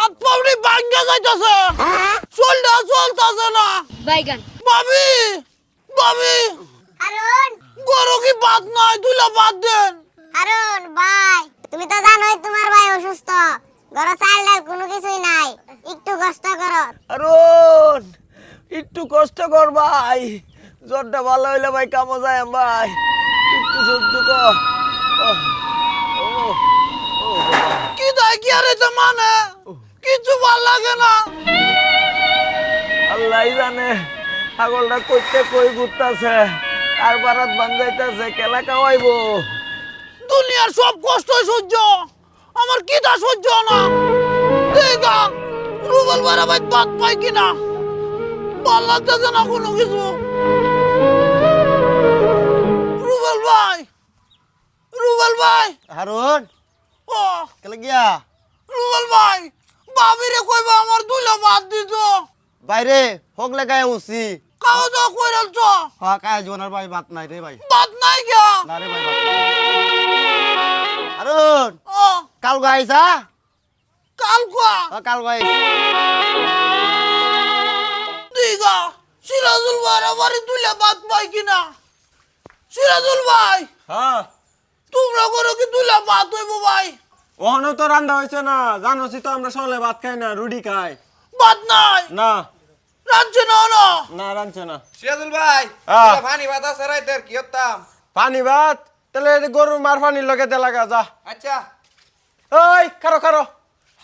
আপনি ভাঙ্গা যাইতাছে চলতাছে না বাইগান ভাবি ভাবি হারুন গরু কি বাদ নাই তুইলা বাদ দেন হারুন ভাই তুমি তো জানোই তোমার ভাই অসুস্থ ঘরে চাল ডাল কোনো কিছুই নাই একটু কষ্ট করো আরুন একটু কষ্ট কর ভাই জ্বরটা ভালো হইলে ভাই কামো যায় ভাই একটু সহ্য কর কি দায় কি আরে তো মানে কিছু ভাল লাগে না আল্লাহ জানে ছাগলটা কইতে কই ঘুরতাছে আর বারাত বান্ধাইতেছে কেলা খাওয়াইবো দুনিয়ার সব কষ্ট সহ্য আমার কি তা সহ্য না দেখা রুবেল ভাইরা ভাই বাদ পাই কিনা ভাল লাগতেছে না কোনো কিছু রুবেল ভাই হারুন ও কেলে গিয়া রুবেল ভাই বাবিরে কইবা আমার দুইলা বাদ দিত বাইরে হগলে গায়ে উঠছি কাও তো কইরাল তো হ্যাঁ কাজ জোনার ভাই বাত নাই রে ভাই বাদ নাই গিয়া না রে ভাই বাত নাই। হারুন ও কাল গাইছা কাল কোয়া কাল গাই দিগা সিরাজুল ভাইরা বাড়ি দুইলা বাদ পাই কিনা সিরাজুল ভাই হ্যাঁ তোমরা করো কি দুইলা বাদ হইব ভাই ওখানে তো রান্না হয়েছে না জানোছি তো আমরা সকালে ভাত খাই না রুটি খাই বাদ নাই না রাঁধছে না না না রাঁধছে না সিরাজুল ভাই হ্যাঁ। পানি ভাত আছে রাইতের কি হতাম পানি ভাত তাহলে এই গরুর মার পানির লগে দে লাগা যা আচ্ছা ওই খারো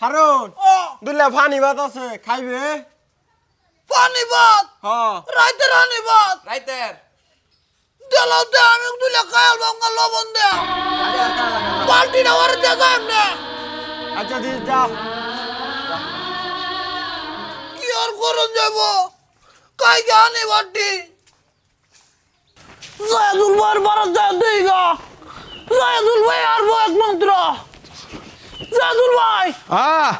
হারুন ও দুলে পানি ভাত আছে খাইবে পানি ভাত হ্যাঁ রাইতে রানি ভাত রাইতের দেলাও দে আমি দুইলা খায়াল বাঙ্গা লবণ দে বালতি না ওরে দেখা এমনে আচ্ছা দি যা কি আর করন যাব কাই গানে বাটি জায়দুল ভাই বারাত যায় দেইগা জায়দুল ভাই আর একমাত্র জায়দুল ভাই হ্যাঁ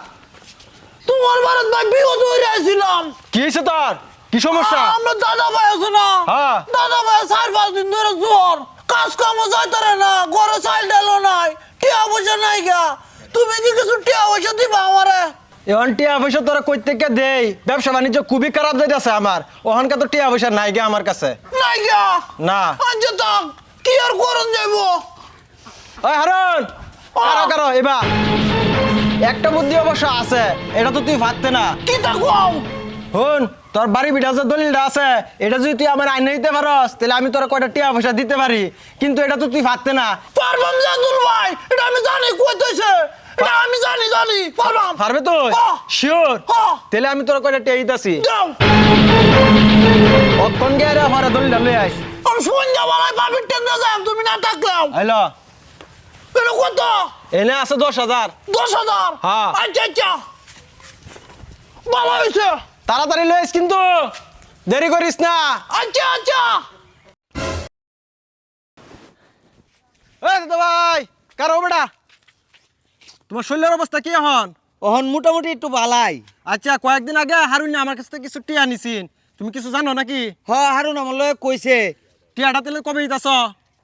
তোমার বারাত ভাই বিগত হয়ে আইছিলাম কি হয়েছে তোর কি সমস্যা আমরা দাদা ভাই আছে না হ্যাঁ। দাদা ভাই 4-5 দিন ধরে জ্বর কাজ কামও যাইতারে না ঘরে চাল ডালও নাই টিয়া পয়সা নাই গা তুমি কি কিছু টিয়া পয়সা দিবা আমারে এখন টিয়া পয়সা তোরা কই থেকে দেই ব্যবসা বাণিজ্য খুবই খারাপ যাইতেছে আমার ওখানকার তো টিয়া পয়সা নাই গে আমার কাছে নাই গা না আচ্ছা থাক কি আর করন যাইবো ওই হারুন কারো এবার একটা বুদ্ধি অবশ্য আছে এটা তো তুই ভাবতে না কি তা কও হুন তোর বাড়ি বিড়া যে দলিলটা আছে এটা যদি তুই আমার আইনে দিতে পারস তাহলে আমি তোর কয়টা টিয়া পয়সা দিতে পারি কিন্তু এটা তো তুই ভাবতে না পারবাম জাদুল ভাই এটা আমি জানি কইতেছে এটা আমি জানি পারবাম পারবে তুই হ্যাঁ। শিওর হ্যাঁ। তাহলে আমি তোর কয়টা টিয়া দিতেছি দাও অক্ষণ গিয়ে রে আমার দলিলটা লই আইস আমি সন্ধ্যাবেলায় বাবির টেন্দা যাই তুমি না থাকলাম হ্যালো এটা কত এনে আছে 10,000 10,000 হ্যাঁ। আচ্ছা আচ্ছা ভালো হয়েছে তাড়াতাড়ি লই আইস কিন্তু দেরি করিস না আচ্ছা আচ্ছা এই দাদা ভাই কারো বেটা তোমার শরীরের অবস্থা কি এখন ওহন মোটামুটি একটু বালাই আচ্ছা কয়েকদিন আগে হারুন আমার কাছ থেকে কিছু টিয়া নিছিন তুমি কিছু জানো নাকি হ হারুন আমার লগে কইছে টিয়াটা তাহলে কবে দিতাছ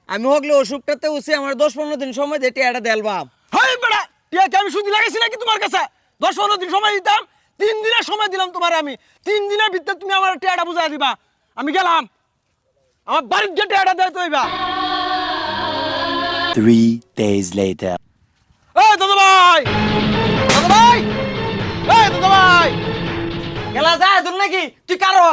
আমি হগলে অসুখটাতে উঠছি আমার 10-15 দিন সময় দিয়ে টিয়াটা দেলবাম হাই বেটা টিয়া কি আমি সুদি লাগাইছি নাকি তোমার কাছে 10-15 দিন সময় দিতাম 3 দিনের সময় দিলাম তোমার আমি 3 দিনের ভিতরে তুমি আমার টিয়াটা বুঝাই দিবা আমি গেলাম আমার বাড়ির যে টিয়াটা দেয় তো এবার 3 days later. এই দাদা ভাই এই দাদা ভাই গেলা যায় দূর নাকি তুই কারো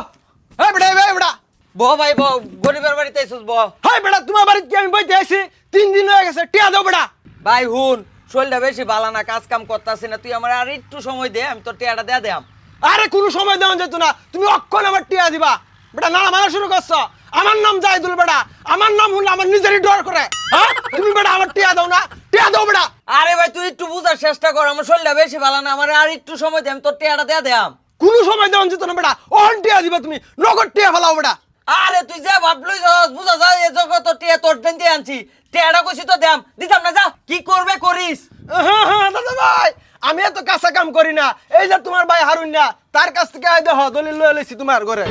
এই বেটা ব ভাই ব গরিবের বাড়িতে আইছস ব হাই বেটা তোমার বাড়িতে কি আমি বইতে আইছি 3 দিন হয়ে গেছে টিয়া দাও বেটা ভাই হুন শরীরটা বেশি ভালো না কাজ কাম করতাছিস না তুই আমার আর একটু সময় দে আমি তোর টিয়াটা দেয়া দেম আরে কোনো সময় দেওয়া যেত না তুমি অক্ষণ আমার টিয়া দিবা বেটা না মানা শুরু করছো আমার নাম জাহিদুল বেটা আমার নাম শুনলে আমার নিজেরই ডর করে হ্যাঁ তুমি বেটা আমার টিয়া দাও না টিয়া দাও বেটা আরে ভাই তুই একটু বুঝার চেষ্টা কর আমার শরীরটা বেশি ভালো না আমার আর একটু সময় দে আমি তোর টিয়াটা দেয়া দেম কোনো সময় দেওয়া যেত না বেটা অহন টিয়া দিবা তুমি নগদ টিয়া ফেলাও বেটা আরে তুই যা ভাবলই বুঝা যা এ জগৎ তোর টিয়া তোর দেন দিয়ে আনছি টিয়াটা কইছি তো দেম দিতাম না যা কি করবে করিস হ্যাঁ দাদা ভাই আমি এত কাঁচা কাম করি না এই যে তোমার ভাই হারুন না তার কাছ থেকে আই দেহ দলিল লয়ে লইছি তোমার ঘরে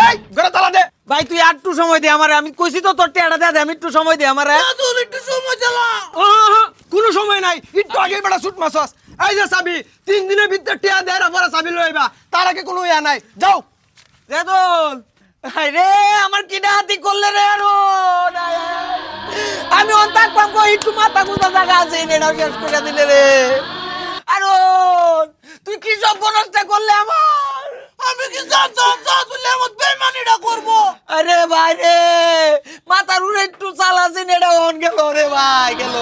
এই ঘরে তালা দে ভাই তুই আর একটু সময় দে আমারে আমি কইছি তো তোর টিয়াটা দেয়া দে আমি একটু সময় দে আমারে তুই একটু সময় দিলাম একটু আগে বেটা সুট মাছস এই যে চাবি 3 দিনের ভিতরে টিয়া দেয় পরে চাবি লইবা তার আগে কোনো ইয়া নাই যাও রেদল রে আমার কি ডাহাতি করলে রে আরো আমি অন্তাক পাম কই একটু মাথা গুঁজা জায়গা আছে এটা শেষ করে দিলে রে আরো তুই কি সব বনস্তা করলে আমার আমি কি জানতাম তুই এমন বেমানিটা করব আরে ভাই রে মাথার উড়ে একটু চালাছিন এটা অন গেল রে ভাই গেল